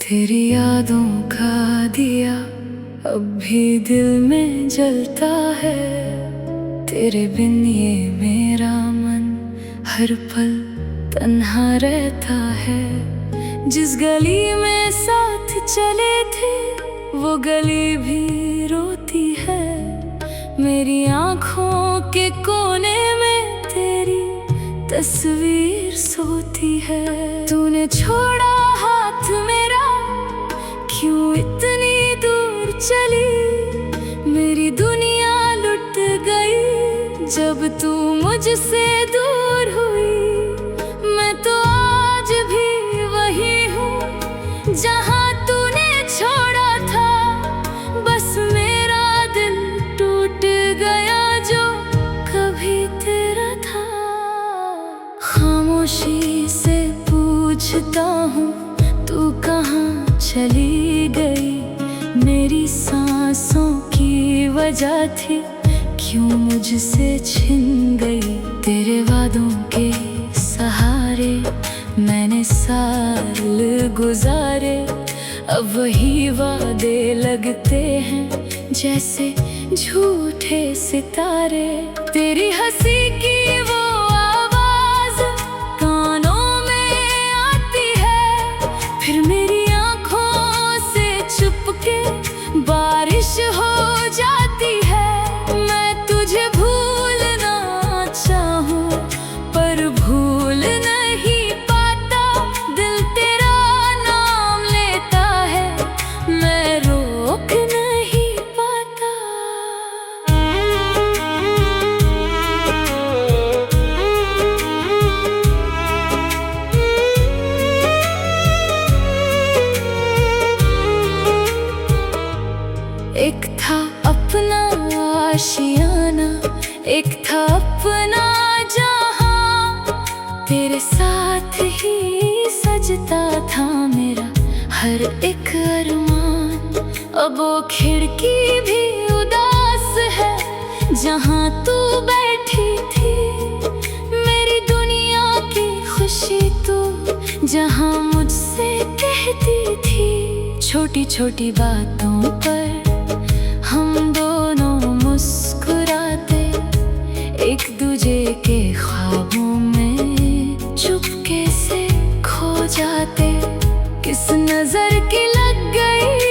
तेरी यादों का दिया अब भी दिल में जलता है। तेरे बिन ये मेरा मन हर पल तन्हा रहता है। जिस गली में साथ चले थे वो गली भी रोती है। मेरी आँखों के कोने में तेरी तस्वीर सोती है। तूने छोड़ा हाथ मेरा क्यों इतनी दूर चली। मेरी दुनिया लुट गई जब तू मुझसे दूर हुई। मैं तो आज भी वही हूँ जहाँ तूने छोड़ा था। बस मेरा दिल टूट गया जो कभी तेरा था। खामोशी से पूछता हूँ तू कहाँ चली गई। मेरी सांसों की वजह थी क्यों मुझसे छिन गई। तेरे वादों के सहारे मैंने साल गुजारे। अब वही वादे लगते हैं जैसे झूठे सितारे। तेरी हंसी की वो आवाज कानों में आती है। फिर मेरी बारिश हो जाती है। मैं तुझे भूलना चाहूं पर भूल नहीं पाता। दिल तेरा नाम लेता है मैं रोक नहीं पाता। एक था अपना आशियाना, एक था अपना जहां। तेरे साथ ही सजता था मेरा हर एक अरमान। अब वो खिड़की भी उदास है जहां तू बैठी थी। मेरी दुनिया की खुशी तू जहां मुझसे कहती थी। छोटी छोटी बातों पर हम दोनों मुस्कुराते, एक दूजे के ख्वाबों में चुपके से खो जाते। किस नजर की लग गई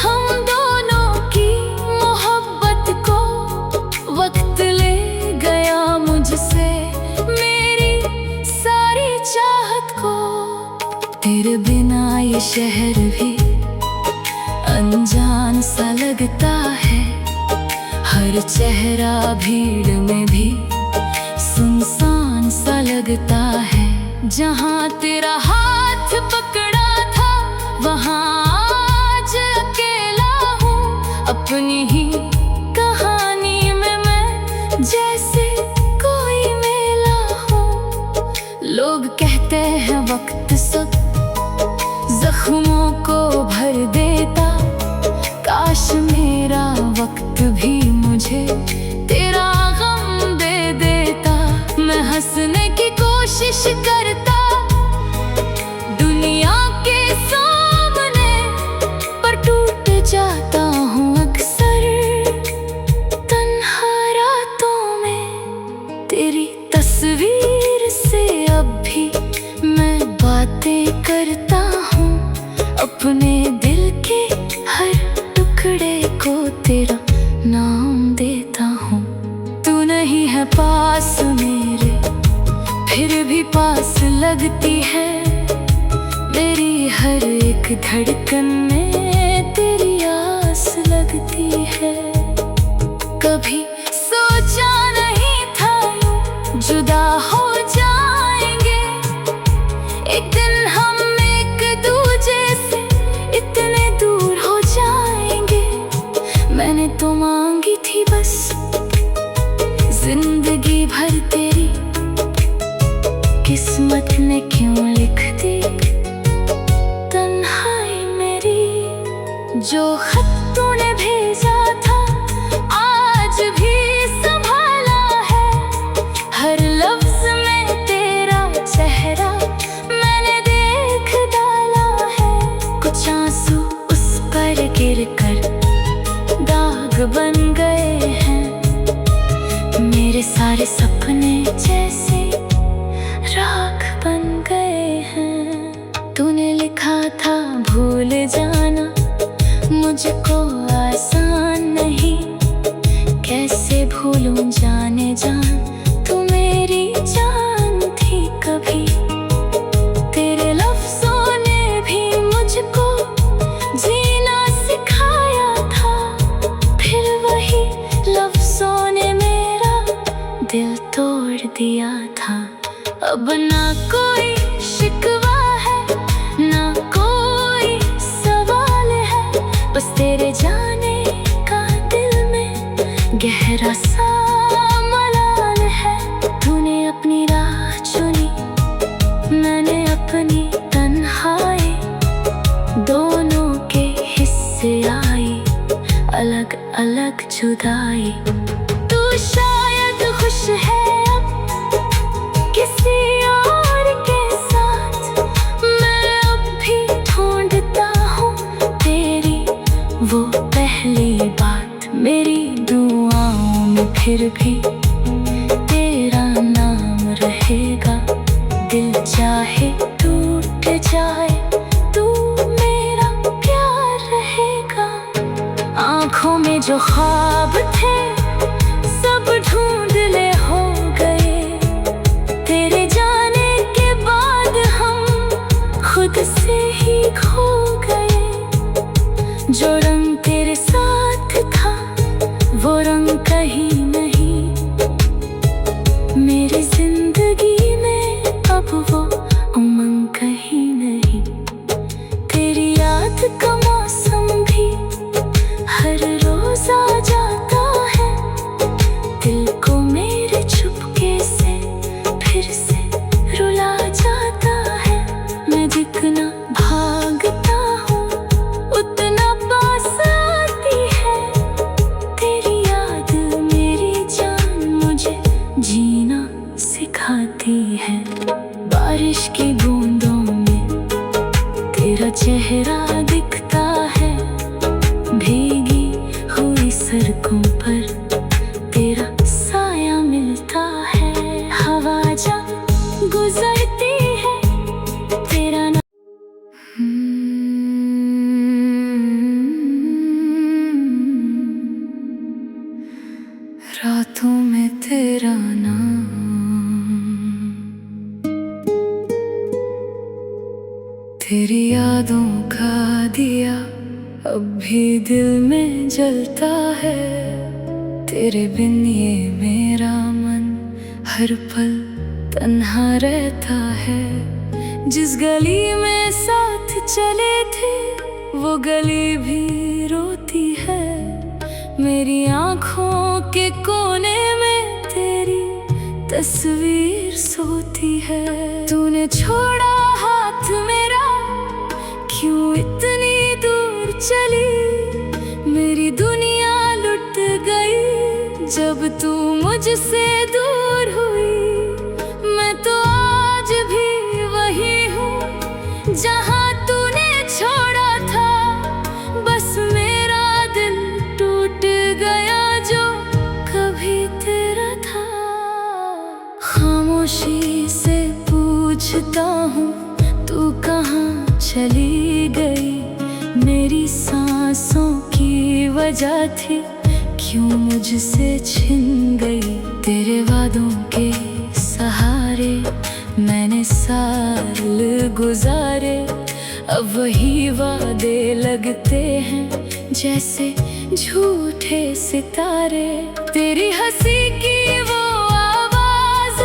हम दोनों की मोहब्बत को। वक्त ले गया मुझसे मेरी सारी चाहत को। तेरे बिना ये शहर भी अनजान सा लगता है। हर चेहरा भीड़ में भी सुनसान सा लगता है। जहाँ तेरा हाथ पकड़ा था वहाँ आज अकेला हूँ। अपनी ही कहानी में मैं जैसे कोई मेला हूँ। लोग कहते हैं वक्त सब जख्मों को भर देता। काश मेरा वक्त भी मुझे तेरा गम दे देता। मैं हंसने की कोशिश करता दुनिया के सामने, पर टूट जाता हूँ अक्सर तन्हा रातों में। तेरी तस्वीर से अब भी मैं बातें करता हूँ। अपने दिल के हर टुकड़े को तेरा नाम देता हूँ। तू नहीं है पास मेरे फिर भी पास लगती है। मेरी हर एक धड़कन में तेरी आस लगती है। कभी सोचा नहीं था यूं जुदा हो जाएंगे। एक दिन हम एक दूजे से इतने दूर हो जाएंगे। मैंने तो मांगी थी बस जिंदगी भर तेरी, किस्मत ने क्यों लिख दी तन्हाई मेरी। जो खत तूने भेजा था तूने लिखा था भूल जाना मुझको आसान नहीं, कैसे भूलूं जाने जान तू मेरी जान थी कभी। तेरे लफ्जों ने भी मुझको जीना सिखाया था, फिर वही लफ्जों ने मेरा दिल तोड़ दिया था। अब ना कोई शिकवा है ना कोई सवाल है, बस तेरे जाने का दिल में गहरा सा मलाल है। तूने अपनी राह चुनी, मैंने अपनी तन्हाई, दोनों के हिस्से आई अलग अलग जुदाई। तू शायद खुश है किसी और के साथ, मैं अब भी ढूंढता हूँ तेरी वो पहली बात। मेरी दुआओं में फिर भी तेरा नाम रहेगा, दिल चाहे टूट जाए तू मेरा प्यार रहेगा। आँखों में जो ख्वाब थे सब ढूंढले हो गए, तेरे जाने के बाद हम खुद से ही खो गए। जो रंग तेरे साथ था वो रंग कहीं नहीं, मेरी जिंदगी में अब वो उमंग कहीं नहीं। तेरी याद का मौसम भी हर रोज आ जाता है, दिल को मेरे चुपके से फिर से रुला जाता है। मैं जितना भागता हूँ उतना पास आती है, तेरी याद मेरी जान मुझे जीना सिखाती है। बारिश की बूंदों में तेरा चेहरा दिखता है, भीगी हुई सड़कों पर तेरा साया मिलता है। हवा जब गुजरती है तेरा नाम रातों में तेरा नाम, तेरी यादों का दिया अब भी दिल में जलता है। तेरे बिन ये मेरा मन हर पल तन्हा रहता है। जिस गली में साथ चले थे वो गली भी रोती है, मेरी आँखों के कोने में तेरी तस्वीर सोती है। तूने छोड़ा हाथ मेरा क्यों इतनी दूर चली, मेरी दुनिया लुट गई जब तू मुझसे दूर हुई। मैं तो आज भी वही हूँ जहाँ तूने छोड़ा था, बस मेरा दिल टूट गया जो कभी तेरा था। खामोशी से पूछता हूँ तू कहाँ चली गई, मेरी सांसों की वजह थी क्यों मुझसे छिन गई। तेरे वादों के सहारे मैंने साल गुजारे, अब वही वादे लगते हैं जैसे झूठे सितारे। तेरी हंसी की वो आवाज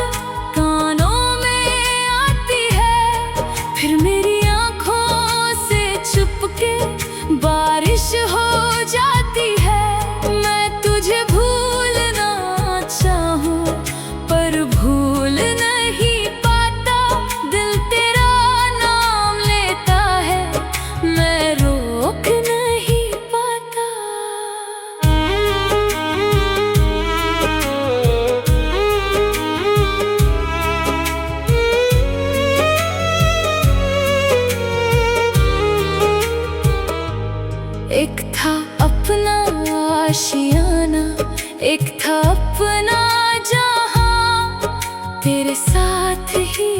कानों में आती है, फिर मेरी आंखों से चुपके बारिश हो जाती है। मैं तुझे भूलना चाहूं पर भूल नहीं पाता, दिल तेरा नाम लेता है मैं रोक नहीं पाता। एक था अपना आशियाना, एक था अपना जहां, तेरे साथ ही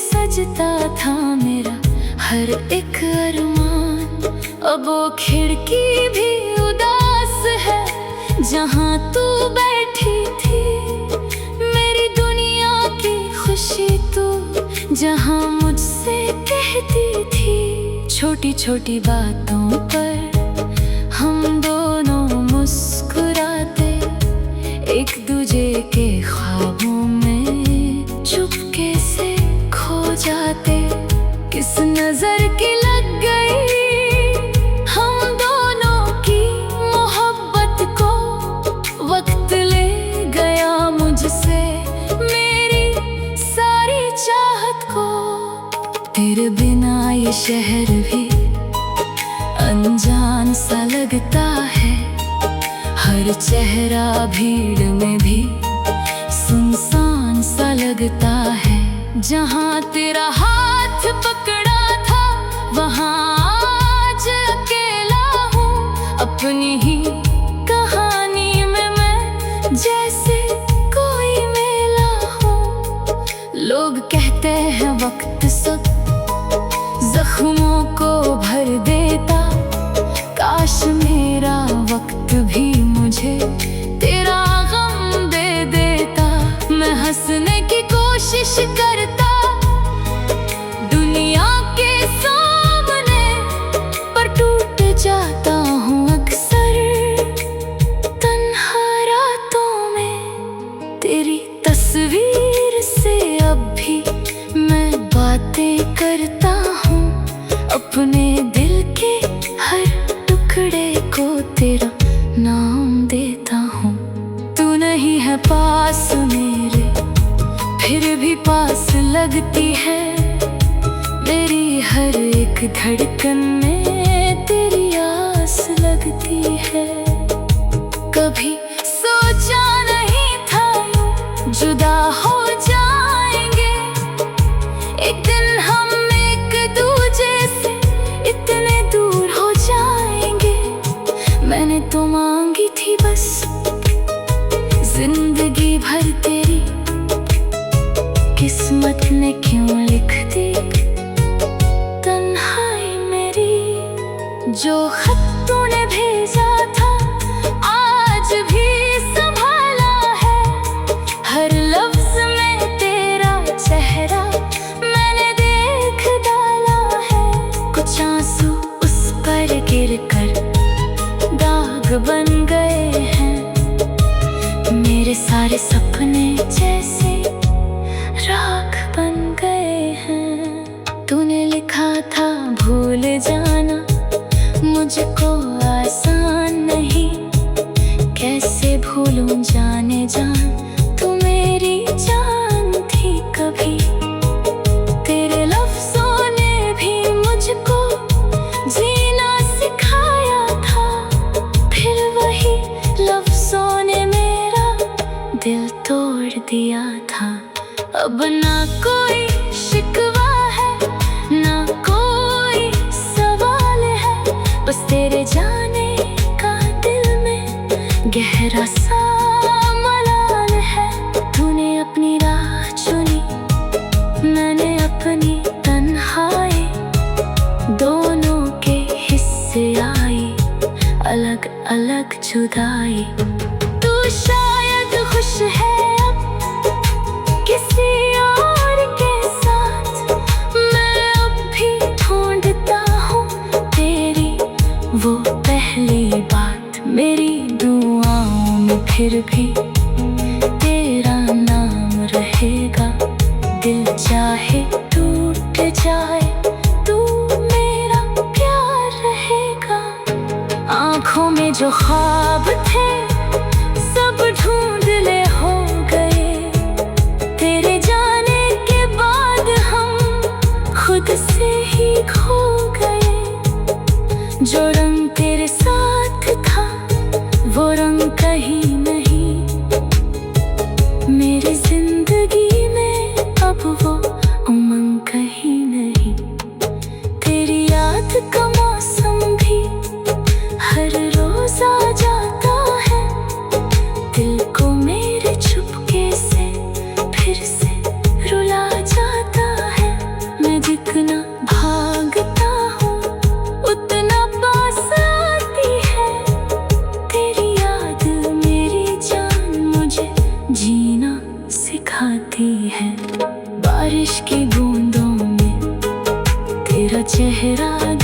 सजता था मेरा हर हर एक अरमान। अब वो खिड़की भी उदास है जहाँ तू बैठी थी। मेरी दुनिया की खुशी तू जहाँ मुझसे कहती थी। छोटी छोटी बातों पर हम दोनों मुस्कुराते, एक दूजे के ख्वाबों में चुपके से खो जाते। किस नजर की लग गई हम दोनों की मोहब्बत को, वक्त ले गया मुझसे मेरी सारी चाहत को। तेरे बिना ये शहर भी अनजान सा लगता है, हर चेहरा भीड़ में भी सुनसान सा लगता है। जहाँ तेरा हाथ पकड़ा था वहाँ आज अकेला हूँ। अपनी ही कहानी में मैं जैसे कोई मेला हूँ। लोग कहते हैं वक्त सब जख्मों को भर देता, काश मेरा वक्त भी मुझे तेरा गम दे देता। मैं हंसने की कोशिश करता दुनिया के सामने, पर टूट जाता हूँ अक्सर तन्हा रातों में। तेरी तस्वीर से अब भी मैं बातें करता हूँ, अपने दिल के हर टुकड़े को तेरा नाम देता हूँ। तू नहीं है पास मेरे फिर भी पास लगती है, मेरी हर एक धड़कन में तेरी आस लगती है। कभी सोचा नहीं था यूं जुदा हो जाएंगे, एक दिन हम एक दूजे से इतने दूर हो जाएंगे। मैंने तो मांगी थी बस जिंदगी भर तेरी, किस्मत ने क्यों लिख दी तन्हाई मेरी। जो खत तूने भेजा था आज भी संभाला है, हर लफ्ज में तेरा चेहरा मैंने देख डाला है। कुछ आंसू उस पर गिरकर दाग बन गए हैं, मेरे सारे सपने जैसे राख बन गए हैं। तूने लिखा था भूल जाना मुझको आसान नहीं, कैसे भूलूं जाने जान तू मेरी जान थी कभी। तेरे लफ्जों ने भी मुझको जीना सिखाया था, फिर वही लफ्जों ने मेरा दिल तोड़ दिया था। अब ना कोई शिकवा है ना कोई सवाल है, बस तेरे जाने का दिल में गहरा सा मलाल है। तूने अपनी राह चुनी मैंने अपनी तन्हाई, दोनों के हिस्से आई अलग अलग जुदाई। तू शायद खुश है किसी और के साथ, मैं अब भी ढूंढता हूँ तेरी वो पहली बात। मेरी दुआओं में फिर भी तेरा नाम रहेगा, दिल चाहे टूट जाए तू मेरा प्यार रहेगा। आँखों में जो ख्वाब थे सब ढूंढले हो गए, तेरे जाने के बाद हम खुद से ही खो गए। जो रंग तेरे साथ था वो रंग कहीं नहीं, मेरी जिंदगी में अब वो उमंग कहीं नहीं। तेरी याद का मौसम भी हर रोज आ जाता है, दिल को मेरे चुपके से फिर से रुला जाता है। मैं जितना भाग तेरा चेहरा